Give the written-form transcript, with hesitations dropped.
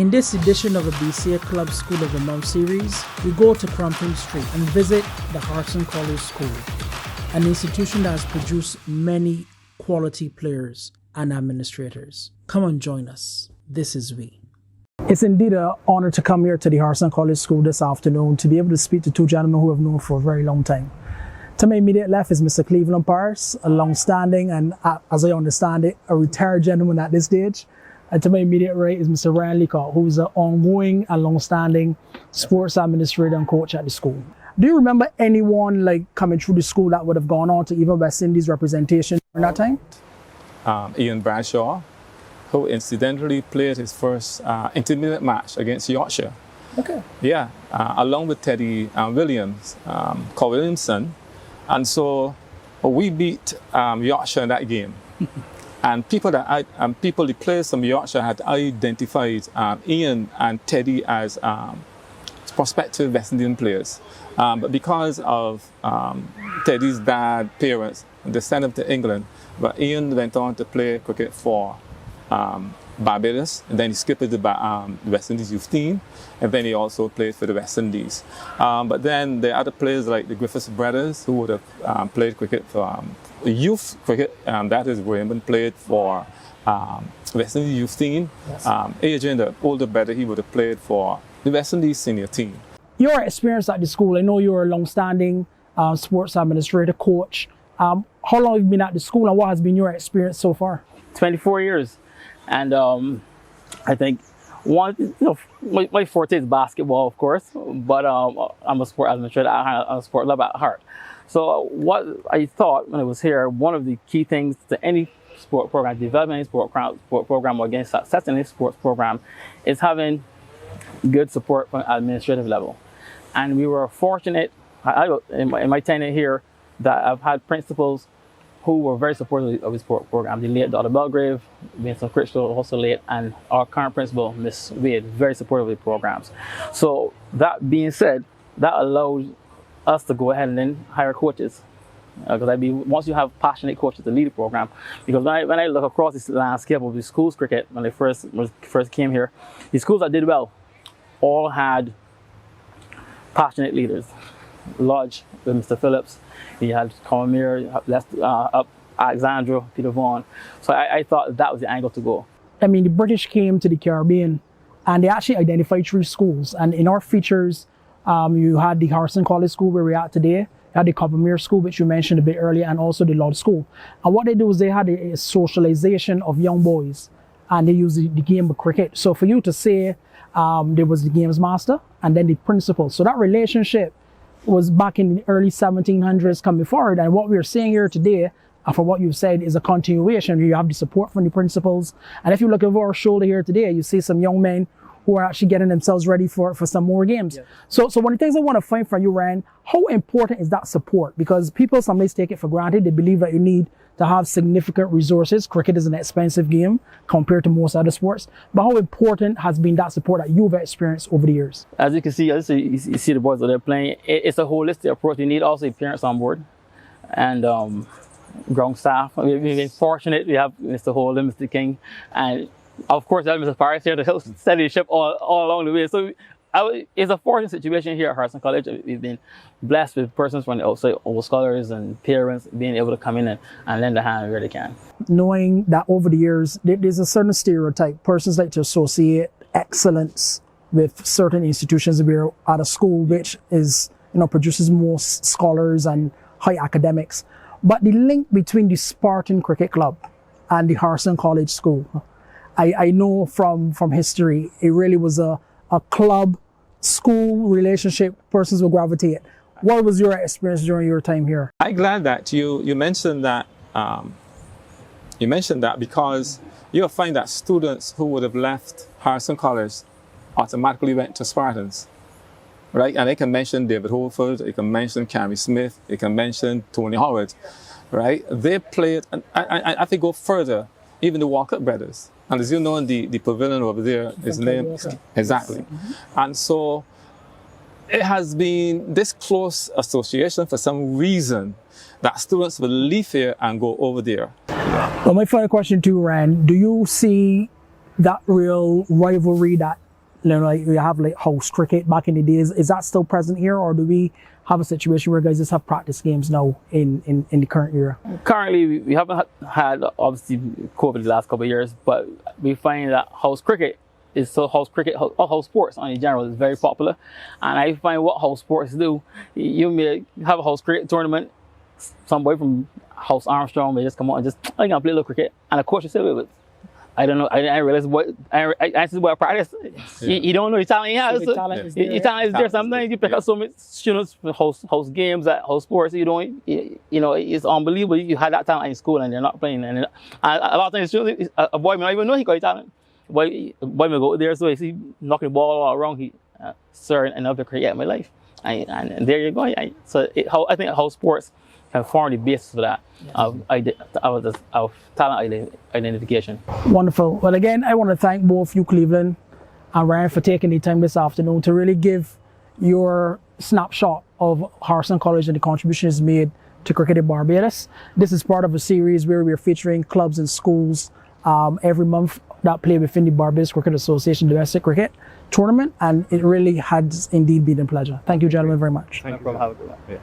In this edition of the BCA Club School of the Month series, we go to Crampton Street and visit the Harrison College School, an institution that has produced many quality players and administrators. Come and join us. This is We. It's indeed an honor to come here to the Harrison College School this afternoon to be able to speak to two gentlemen who have known for a very long time. To my immediate left is Mr. Cleveland Paris, a long-standing and, as I understand it, a retired gentleman at this stage. And to my immediate right is Mr. Ryan Leacock, who is an ongoing and long-standing sports administrator and coach at the school. Do you remember anyone coming through the school that would have gone on to even West Indies representation during that time? Ian Bradshaw, who incidentally played his first intermediate match against Yorkshire. Okay. Yeah, along with Teddy Williams, Cole Williamson. And so we beat Yorkshire in that game. And the players from Yorkshire had identified Ian and Teddy as prospective West Indian players. But because of Teddy's dad, parents, they sent him to England. But Ian went on to play cricket for Barbados, and then he skipped the West Indies youth team, and then he also played for the West Indies. But then there are other players like the Griffiths brothers who would have played cricket for youth cricket. That is, Raymond played for West Indies youth team. Yes. Adrian, the older brother, he would have played for the West Indies senior team. Your experience at the school, I know you're a long-standing sports administrator, coach. How long have you been at the school, and what has been your experience so far? 24 years. And I think my forte is basketball, of course, but I'm a sport administrator. I'm a sport lover at heart. So what I thought when I was here, one of the key things to any sport program, developing any sport program or getting success in any sports program, is having good support from administrative level. And we were fortunate in my tenure here that I've had principals who were very supportive of the sport program. The late Dr. Belgrave, Vincent Critchlow, also late, and our current principal, Ms. Wade, very supportive of the programs. So that being said, that allowed us to go ahead and then hire coaches. Because once you have passionate coaches to lead the program, because when I look across this landscape of the schools cricket, when I first came here, the schools that did well all had passionate leaders. Lodge with Mr. Phillips, he had Cormier, Alexandra, Peter Vaughan. So I thought that was the angle to go. I mean, the British came to the Caribbean and they actually identified 3 schools. And in our features, you had the Harrison College School where we're at today. You had the Cormier School, which you mentioned a bit earlier, and also the Lodge School. And what they do is they had a socialization of young boys, and they used the game of cricket. So for you to say there was the games master and then the principal. So that relationship was back in the early 1700s coming forward, and what we're seeing here today, for what you've said, is a continuation. You have the support from the principals, and if you look over our shoulder here today, you see some young men who are actually getting themselves ready for some more games. Yes. So one of the things I want to find from you, Ryan, how important is that support? Because people sometimes take it for granted. They believe that you need to have significant resources. Cricket is an expensive game compared to most other sports. But how important has been that support that you've experienced over the years? As you can see, you see the boys that they're playing. It's a holistic approach. You need also parents on board and ground staff. We've been fortunate. We have Mr. Holden, Mr. King, and of course, Mr. Paris here to help steady the ship all along the way. So it's a fortunate situation here at Harrison College. We've been blessed with persons from the outside, old scholars and parents being able to come in and lend a hand where they can. Knowing that over the years, there's a certain stereotype. Persons like to associate excellence with certain institutions. We're at a school which is, produces more scholars and high academics. But the link between the Spartan Cricket Club and the Harrison College School, I know from history, it really was a club-school relationship persons will gravitate. What was your experience during your time here? I'm glad that you mentioned that. You mentioned that because you'll find that students who would have left Harrison College automatically went to Spartans, right? And they can mention David Holford, they can mention Cammy Smith, they can mention Tony Howard, right? They played, and I think go further, even the Walker brothers. And as you know, in the pavilion over there, his name, exactly. Mm-hmm. And so it has been this close association for some reason that students will leave here and go over there. Well, my final question to you, Ryan, do you see that real rivalry that like we have like house cricket back in the days. Is that still present here, or do we have a situation where guys just have practice games now in the current era? Currently, we haven't had obviously COVID the last couple of years, but we find that house cricket is so house cricket or house sports in general is very popular, and I find what house sports do. You may have a house cricket tournament. Some boy from House Armstrong may just come out and just I can play a little cricket, and of course you say, "Well, I don't know. I didn't realize what I see what I practice. You don't know your talent. Yeah, So the talent is there. your talent is there. Sometimes you pick up so many students for host games at host sports. You don't. You know, it's unbelievable. You had that talent in school and they're not playing. And a lot of times, a boy may not even know he got talent. Boy may go there, so he see knocking the ball all around. He, sir, enough to create my life. And there you go. I think house sports have formed the basis for that of talent identification. Wonderful. Well, again, I want to thank both you, Cleveland and Ryan, for taking the time this afternoon to really give your snapshot of Harrison College and the contributions made to cricket in Barbados. This is part of a series where we're featuring clubs and schools every month that play within the Barbados Cricket Association domestic cricket tournament, and it really has indeed been a pleasure. Thank you, gentlemen, very much. Thank you. No problem. Have a good one. Yeah.